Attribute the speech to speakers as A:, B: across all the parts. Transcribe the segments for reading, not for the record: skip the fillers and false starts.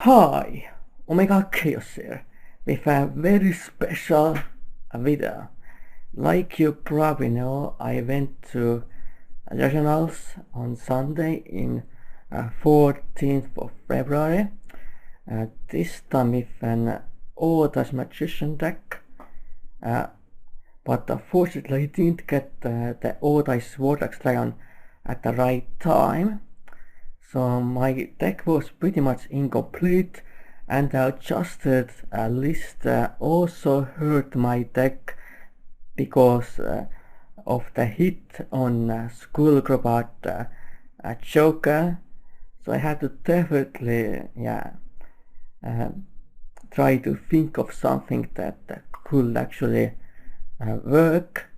A: Hi, Khaos here with a very special video. Like you probably know, I went to regionals on Sunday in 14th of February. This time with an Odas magician deck, but unfortunately I didn't get the Odas Vortex Dragon at the right time. So my deck was pretty much incomplete, and the adjusted list also hurt my deck because of the hit on Skullgrobot Joker. So I had to definitely try to think of something that could actually work.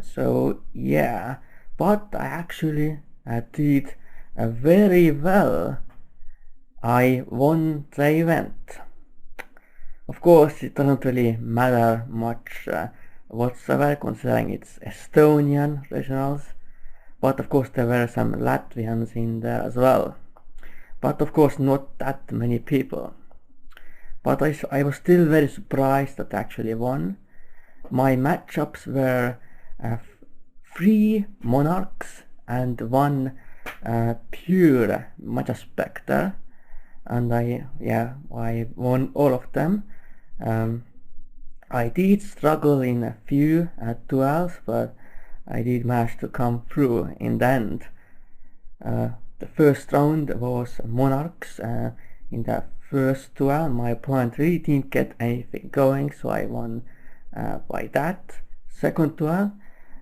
A: So yeah, but I actually did very well. I won the event. Of course, it doesn't really matter much whatsoever, considering it's Estonian regionals, but of course there were some Latvians in there as well. But of course not that many people. But I was still very surprised that I actually won. My matchups were 3 Monarchs and 1 pure Majespecter, and I won all of them. I did struggle in a few duels, but I did manage to come through in the end. The first round was Monarchs. In the first duel my opponent really didn't get anything going, so I won by that. Second duel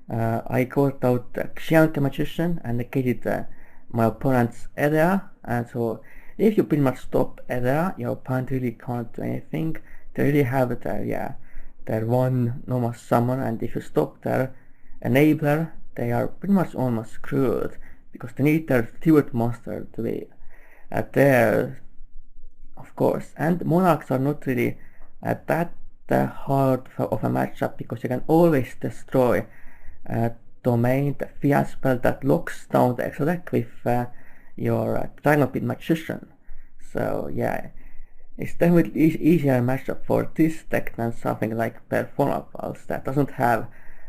A: I got out the Khaos magician and negated my opponent's area, and so if you pretty much stop area, your opponent really can't do anything. They really have their one normal summon, and if you stop their enabler, they are pretty much almost screwed because they need their steward monster to be there, of course. And Monarchs are not really that hard of a matchup because you can always destroy domain, the fiat spell that locks down the extra deck with your Dragon Pit Magician. So yeah, it's definitely easier matchup for this deck than something like Performa Pulse that doesn't have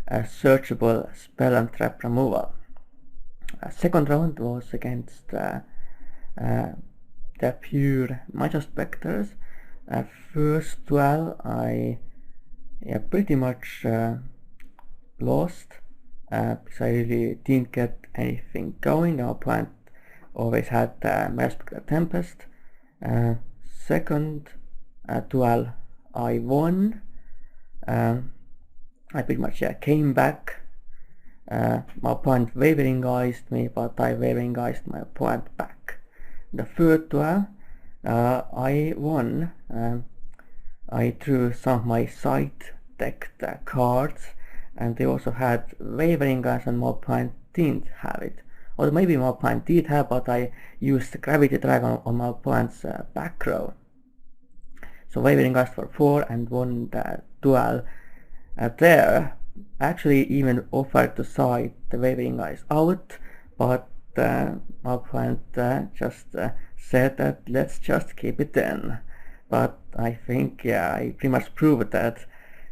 A: a searchable spell and trap removal. Second round was against the pure Majespecters. First duel I pretty much lost because I really didn't get anything going. Our opponent always had Majespecter Tempest. Second duel I won. I pretty much came back. My opponent wavering iced me, but I wavering iced my opponent back. The third duel I won. I drew some of my side decked cards, and they also had wavering ice, and my opponent didn't have it. Or maybe my opponent did have, but I used Gravity Dragon on my opponent's back row. So wavering ice for 4 and won the duel there. Actually even offered to side the wavering ice out, but my opponent just said that let's just keep it in. But I think I pretty much proved that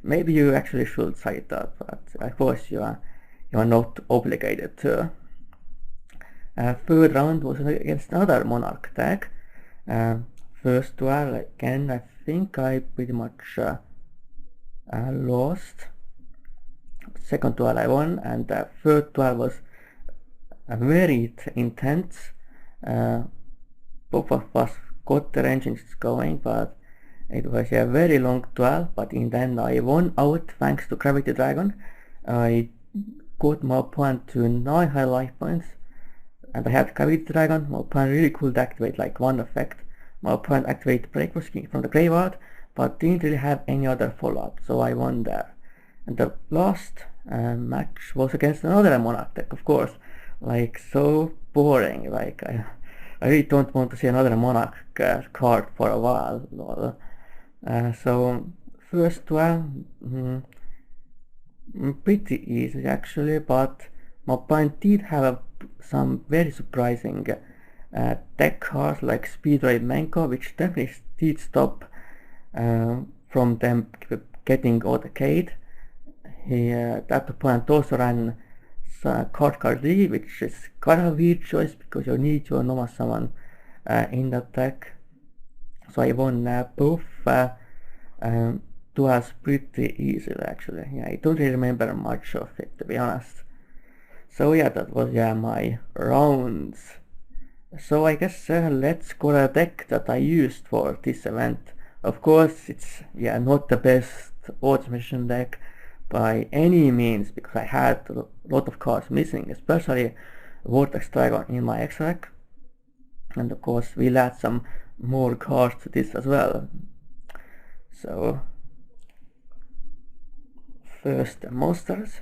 A: maybe you actually should side up, but of course you are not obligated to. Third round was against another Monarch deck. First duel again, I think I pretty much lost. Second duel I won, and the third duel was very intense. Both of us got their engines going, but it was a very long duel. But in the end I won out thanks to Gravity Dragon. I got my opponent to 9 high life points, and I had Gravity Dragon. My opponent really could activate like one effect. My opponent activated Breakforce King from the graveyard, but didn't really have any other follow-up, so I won there. And the last match was against another Monarch deck, of course. Like, so boring. Like, I really don't want to see another Monarch card for a while. So first one, pretty easy actually, but my opponent did have some very surprising tech cards like Speedray Menko, which definitely did stop from them getting autocade. He at that point also ran card D, which is kind of a weird choice because you need to normal summon in that deck. So I won both duels pretty easily actually. Yeah, I don't really remember much of it, to be honest. So yeah, that was my rounds. So I guess let's go to a deck that I used for this event. Of course, it's not the best odds mission deck by any means, because I had a lot of cards missing, especially Vortex Dragon in my extract, and of course we'll add some more cards to this as well. So first the monsters.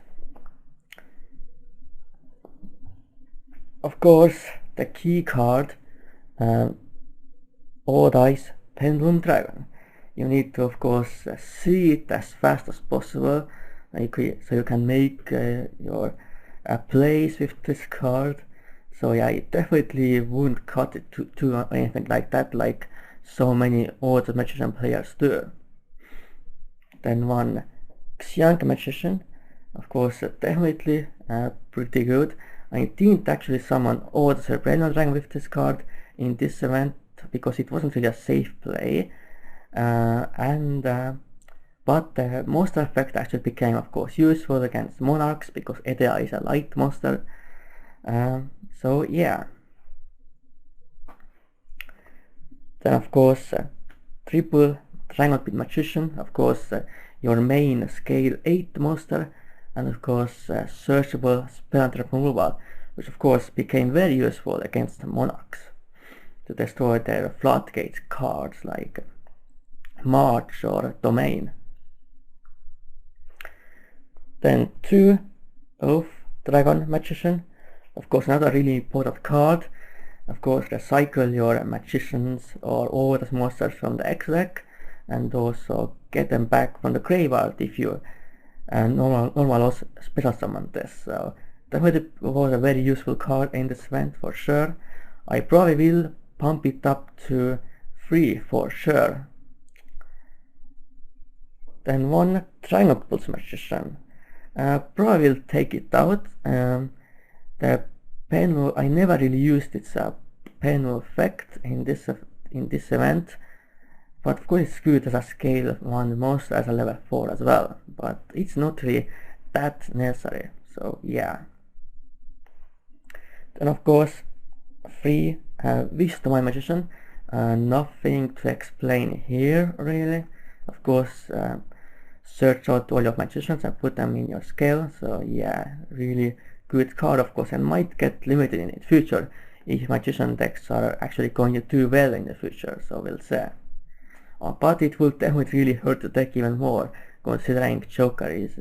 A: Of course, the key card, all dice Pendulum Dragon. You need to of course see it as fast as possible, so you can make your plays with this card. So yeah, I definitely wouldn't cut it to anything like that, like so many other Magician players do. Then one Xiang Magician, of course definitely pretty good. I didn't actually summon all the Cerebral Dragon with this card in this event because it wasn't really a safe play, but the monster effect actually became of course useful against Monarchs because Edea is a light monster. So yeah. Then of course triple Dragon Pit Magician, of course your main scale 8 monster, and of course searchable spell trap removal, which of course became very useful against Monarchs to destroy their floodgate cards like March or Domain. Then 2 Oath Dragon Magician, of course another really important card. Of course recycle your magicians or all the monsters from the X deck, and also get them back from the graveyard if you normal special summon this. So definitely was a very useful card in this event for sure. I probably will pump it up to 3 for sure. Then one Triangle Pulse Magician. Probably will take it out. The Penal, I never really used its Penal effect in this event, but of course it's good as a scale 1 monster as a level 4 as well, but it's not really that necessary, so yeah. Then of course 3 Wisdom Magician, nothing to explain here really. Of course search out all your magicians and put them in your scale, so yeah, really good card of course, and might get limited in the future if magician decks are actually going to do well in the future, so we'll see. But it will definitely really hurt the deck even more, considering Joker is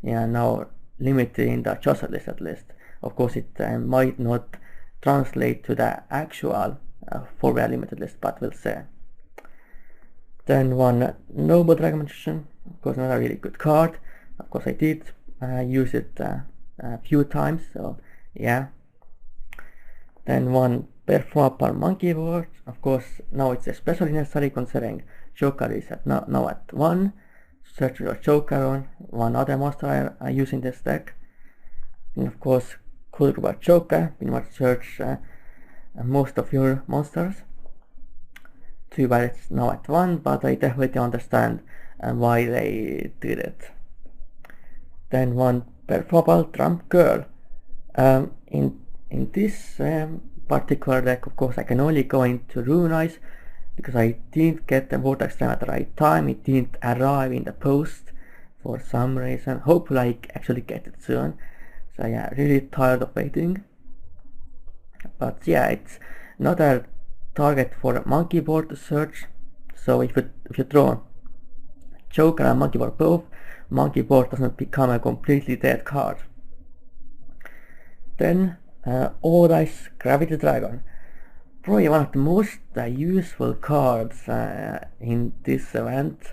A: now limited in the Chosen list at least. Of course it might not translate to the actual 4-way limited list, but we'll see. Then one Noble Dragon Magician, of course another really good card. Of course I did use it a few times, so yeah. Then one Performable Monkey Board, of course now it's especially necessary considering Joker is now at 1. Search your Joker on one other monster I use in this deck. And of course cool about Joker, pretty much search most of your monsters. Too bad it's now at 1, but I definitely understand why they did it. Then one Performable Trump Girl. In this particular deck, of course I can only go into Rune Eyes because I didn't get the Vortex Time at the right time. It didn't arrive in the post for some reason. Hopefully I actually get it soon. So yeah, really tired of waiting. But yeah, it's not a target for a monkey board to search. So if you draw Joker and monkey board both, monkey board doesn't become a completely dead card. Then All Dice Gravity Dragon. Probably one of the most useful cards in this event.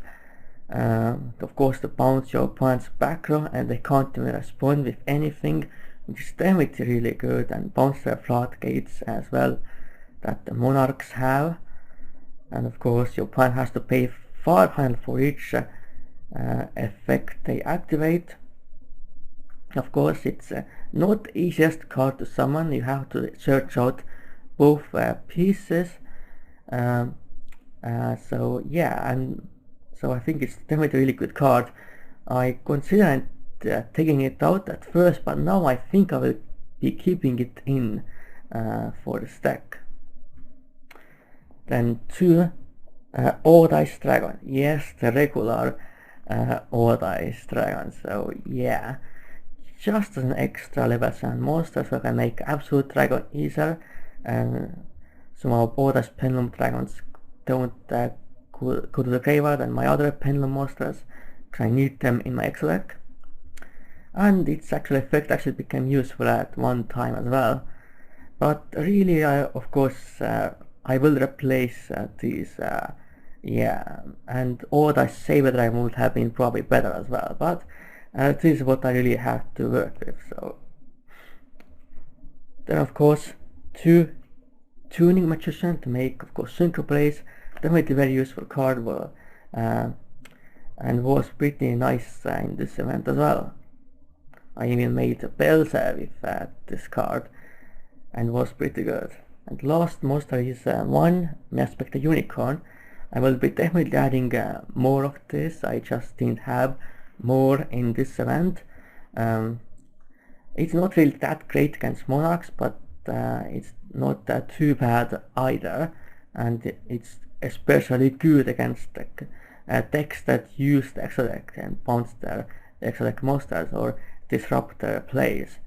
A: Of course to bounce your opponent's back row and they can't even respond with anything, which is definitely really good, and bounce their floodgates as well. that the Monarchs have, and of course your opponent has to pay 500 for each effect they activate. Of course, it's not the easiest card to summon. You have to search out both pieces. So yeah, and so I think it's definitely a really good card. I considered taking it out at first, but now I think I will be keeping it in for the stack. Then 2 All Dice Dragon. Yes, the regular All Dice Dragon. So yeah, just as an extra level 7 monster, so I can make Absolute Dragon easier, and some of All Dice Pendulum Dragons don't go to the graveyard and my other Pendulum monsters, because I need them in my extra deck. And its actual effect actually became useful at one time as well. But really, of course, I will replace these, yeah, and All Dice Saber Dragon would have been probably better as well, but this is what I really have to work with. So then of course 2 Tuning Magician to make, of course, Synchro Plays. Definitely very useful card, and was pretty nice in this event as well. I even made a bells with this card, and was pretty good. And last monster is 1 Majespecter Unicorn. I will be definitely adding more of this. I just didn't have more in this event. It's not really that great against Monarchs, but it's not too bad either, and it's especially good against decks that use the extra deck and bounce their extra deck monsters or disrupt their plays.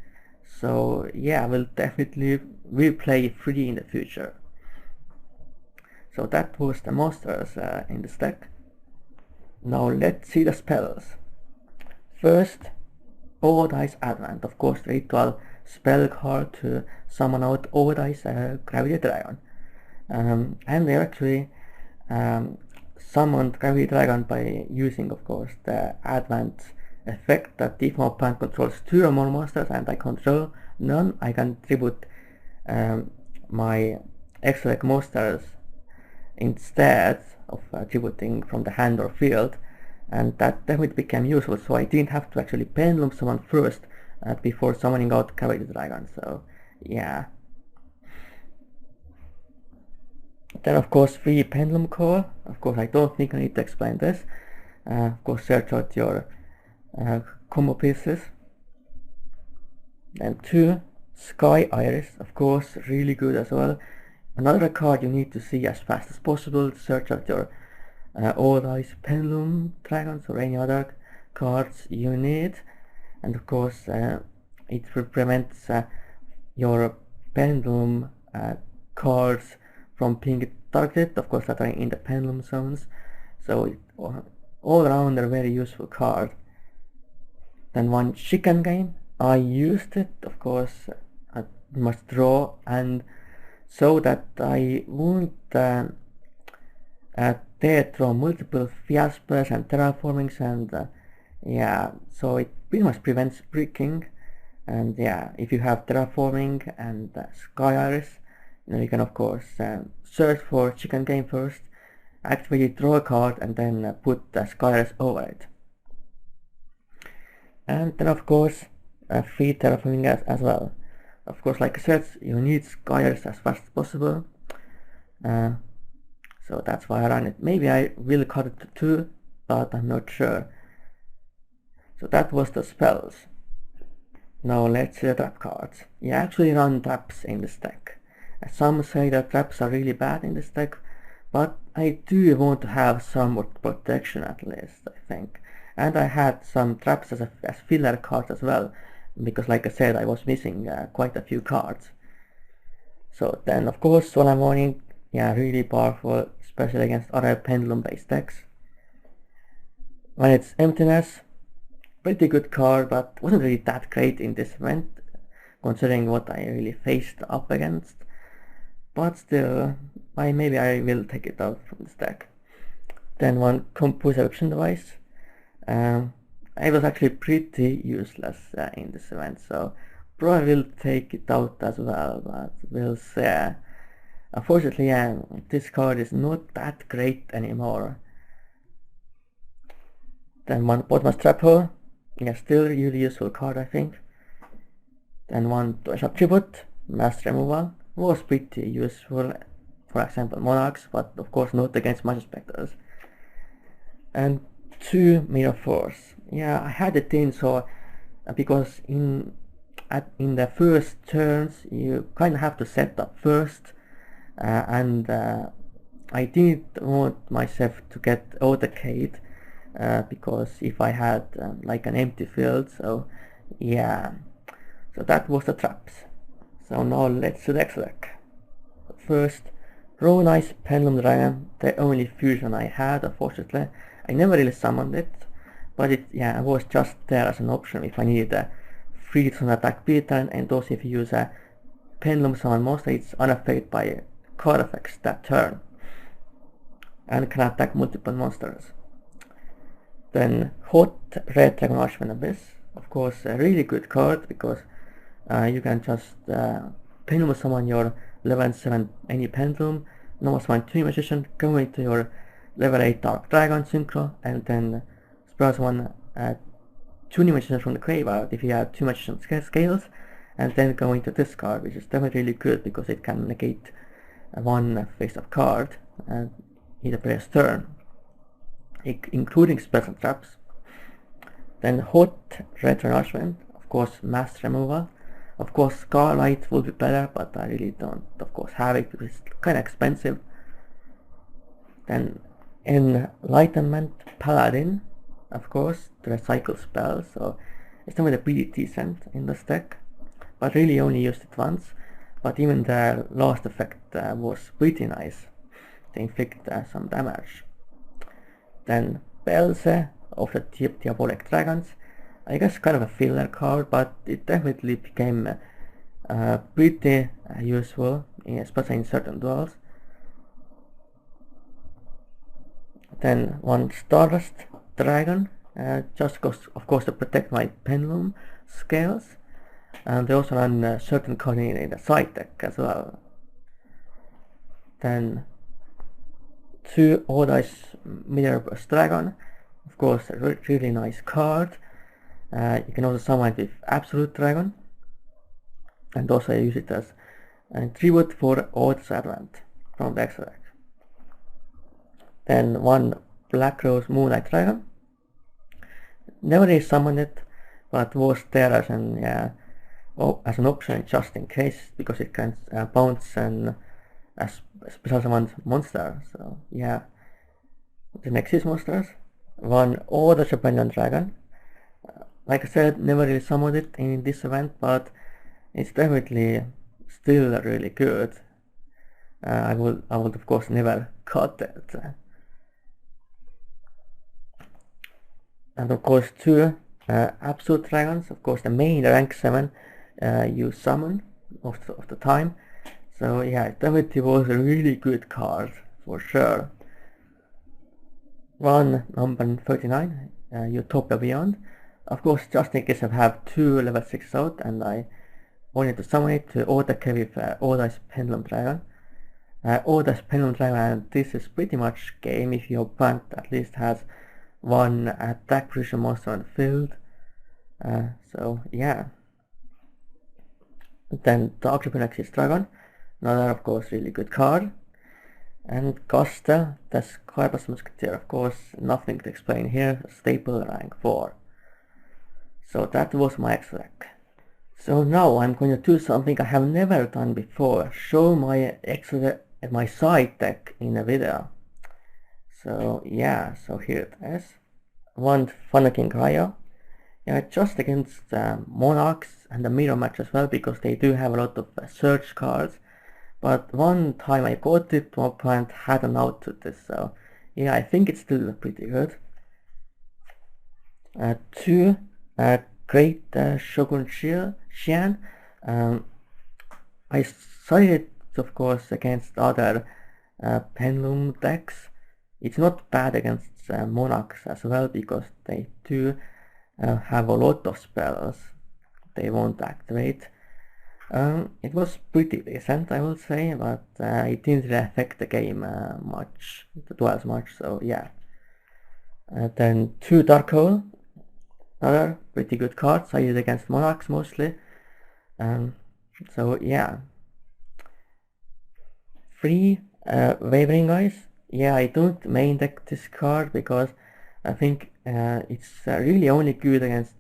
A: So yeah, we'll definitely replay 3 in the future. So that was the monsters in this deck. Now let's see the spells. First, All Dice Advent, of course, the ritual spell card to summon out All Dice Gravity Dragon. And they actually summoned Gravity Dragon by using, of course, the Advent effect that if my opponent controls 2 or more monsters and I control none, I can tribute my extra deck monsters instead of tributing from the hand or field, and that definitely became useful, so I didn't have to actually pendulum summon first before summoning out Gravity Dragon. So yeah. Then of course 3 Pendulum Call. Of course I don't think I need to explain this. Of course search out your combo pieces. Then 2 Sky Iris, of course, really good as well. Another card you need to see as fast as possible. Search out your All Dice Pendulum Dragons or any other cards you need, and of course it prevents your Pendulum cards from being targeted, of course, that are in the Pendulum zones. So it, all around a very useful card. Then 1 Chicken Game. I used it, of course, I must draw, and so that I won't dare draw multiple Fiaspers and Terraformings, and yeah, so it pretty much prevents bricking. And yeah, if you have Terraforming and Sky Iris, you can of course search for Chicken Game first, activate it, draw a card, and then put the Sky Iris over it. And then of course feed Terraforming as well. Of course, like I said, you need Sky Iris as fast as possible, so that's why I ran it. Maybe I will cut it to 2, but I'm not sure. So that was the spells. Now let's see the trap cards. You actually run traps in this deck. Some say that traps are really bad in this deck, but I do want to have somewhat protection at least, I think. And I had some traps as filler cards as well, because like I said, I was missing quite a few cards. So then of course Solar Warning, yeah, really powerful, especially against other pendulum based decks. When it's Emptiness, pretty good card, but wasn't really that great in this event, considering what I really faced up against. But still, maybe I will take it out from this deck. Then 1 Compose Eviction Device. It was actually pretty useless in this event, so probably will take it out as well, but we'll see. Unfortunately, this card is not that great anymore. Then one Bottomless Trap Hole, yeah, still really useful card, I think. Then one Shop Tribute, Mass Removal, was pretty useful, for example Monarchs, but of course not against Majespecters. And two Mirror Force. Yeah, I had it in, so because in the first turns you kind of have to set up first, and I didn't want myself to get auto-decayed, because if I had like an empty field, so yeah, so that was the traps. So now let's do the extra deck. First, Raw Nice Pendulum Dragon, the only fusion I had, unfortunately. I never really summoned it, but it was just there as an option if I needed a freeze on attack beatdown, and also if you use a Pendulum summon monster, it's unaffected by card effects that turn and can attack multiple monsters. Then Hot Red Dragon Archman Abyss, of course a really good card because you can just Pendulum summon your level 7 any Pendulum, normal summon 2 Magician, go into your level 8 Dark Dragon Synchro, and then spell summon 2 new Magicians from the graveyard if you have 2 Magician scales, and then go into this card, which is definitely really good because it can negate one face-up card either player's turn, including spells and traps. Then Hot Red Archman, of course Mass Removal. Of course Scarlight will be better, but I really don't of course have it because it's kinda expensive. Then Enlightenment Paladin, of course, to recycle spells, so it's definitely pretty decent in this deck, but really only used it once. But even the last effect was pretty nice to inflict some damage. Then Belze of the Diabolic Dragons, I guess kind of a filler card, but it definitely became pretty useful, especially in certain duels. Then one Stardust Dragon, just of course to protect my Pendulum scales, and they also run certain card in the side deck as well. Then two Old-Ice Mirror Burst Dragon, of course a really nice card. You can also summon it with Absolute Dragon, and also use it as a tribute for Oath's Advent from the extra deck. Then one Black Rose Moonlight Dragon, never really summoned it, but was there as an option just in case, because it can bounce and special summon monster. So yeah. The next is monsters. One Order Japan Dragon. Like I said, never really summoned it in this event, but it's definitely still really good. I would of course never cut it. And of course two Absolute Dragons, of course the main rank 7 you summon most of the time. So yeah, it definitely was a really good card for sure. One number 39, Utopia Beyond. Of course, just in case I have two level 6 out and I wanted to summon it to auto-carry with Old-Ice Pendulum Dragon. Old-Ice Pendulum Dragon, and this is pretty much game if your opponent at least has one attack precision monster on the field. So yeah. Then Dark Japanese Dragon, another of course really good card. And Costa, the Scarabus Musketeer, of course nothing to explain here, staple rank 4. So that was my extra deck. So now I'm going to do something I have never done before, show my my side deck in a video. So yeah, so here it is. One Thunder King Ryo. Yeah, just against Monarchs and the mirror match as well, because they do have a lot of search cards. But one time I got it, my opponent had an out to this, so yeah, I think it's still pretty good. Two Great Shogun Xian. I studied it of course against other Pendulum decks. It's not bad against Monarchs as well, because they do have a lot of spells they won't activate. It was pretty decent, I will say, but it didn't really affect the game much, the duels much, so yeah. Then 2 Dark Hole, another pretty good cards. I use against Monarchs mostly. So yeah. 3 Wavering Eyes. Yeah, I don't main deck this card because I think it's really only good against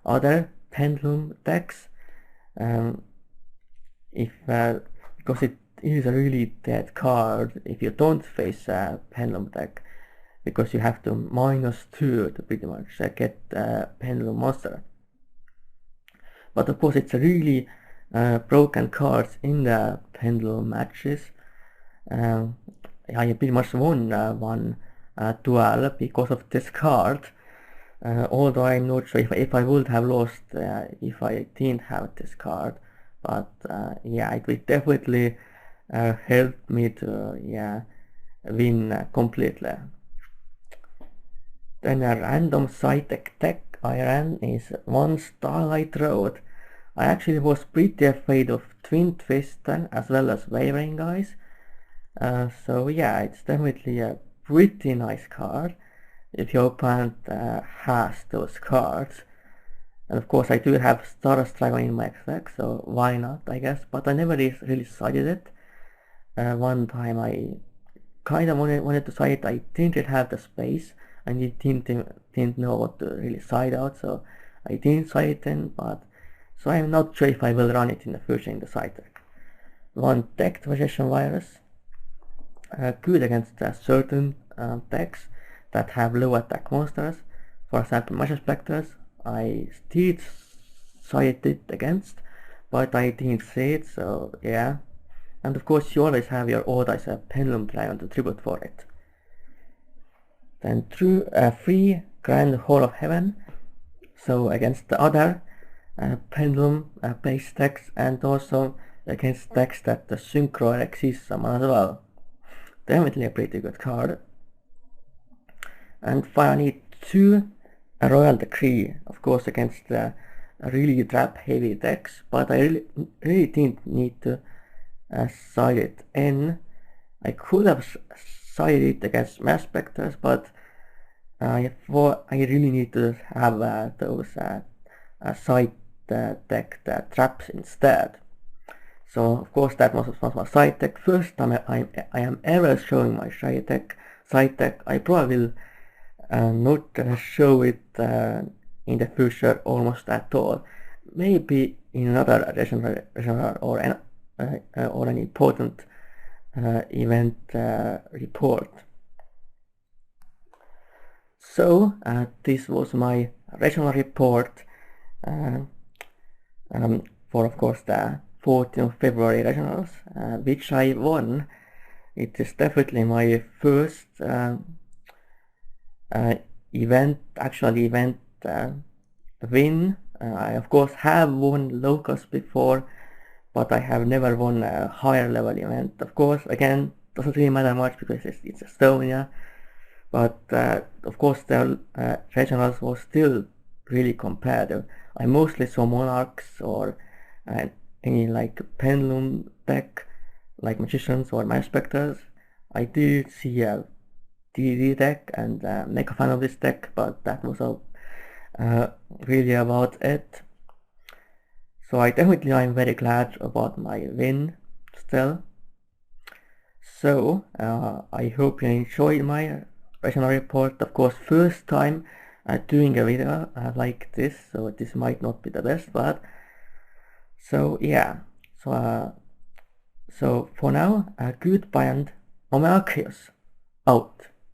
A: other Pendulum decks. If Because it is a really dead card if you don't face a Pendulum deck, because you have to -2 to pretty much get Pendulum monster. But of course it's a really broken cards in the Pendulum matches. I pretty much won one duel because of this card. Although I'm not sure if I would have lost if I didn't have this card. But yeah, it will definitely help me to win completely. Then a random side deck I ran is 1 Starlight Road. I actually was pretty afraid of Twin Twister as well as Wavering Eyes. So yeah, it's definitely a pretty nice card if your opponent has those cards. And of course I do have Stardust Dragon in my deck, so why not, I guess. But I never really sided it. One time I kind of wanted to side it. I didn't really have the space and I didn't know what to really side out, so I didn't side it in. But so I'm not sure if I will run it in the future in the side deck. 1 Decked Vegetation Virus. Good against certain decks that have low attack monsters. For example, Majespecters, I did side it against, but I didn't see it, so yeah. And of course you always have your odd as a Pendulum Dragon to tribute for it. Then 3 Grand Hall of Heaven, so against the other Pendulum base decks and also against decks that the Synchro exist summon as well. Definitely a pretty good card. And finally 2 Royal Decree, of course against really trap heavy decks, but I really didn't need to side it in. I could have sided it against Majespecters, but I really need to have those side deck traps instead. So of course that was my side deck. First time I am ever showing my side deck. I probably will not show it in the future almost at all. Maybe in another regional or an important event report. So this was my regional report for of course the 14th of February regionals, which I won. It is definitely my first actual event win. I of course have won locals before, but I have never won a higher level event. Of course, again, doesn't really matter much because it's Estonia, but of course the regionals was still really competitive. I mostly saw Monarchs or any like Pendulum deck like Magicians or Majespecters. I did see a DD deck and make a fan of this deck, but that was all really about it. So I'm very glad about my win still. So I hope you enjoyed my regional report. Of course, first time doing a video like this, so this might not be the best, but so yeah. So for now, goodbye and Khaos out.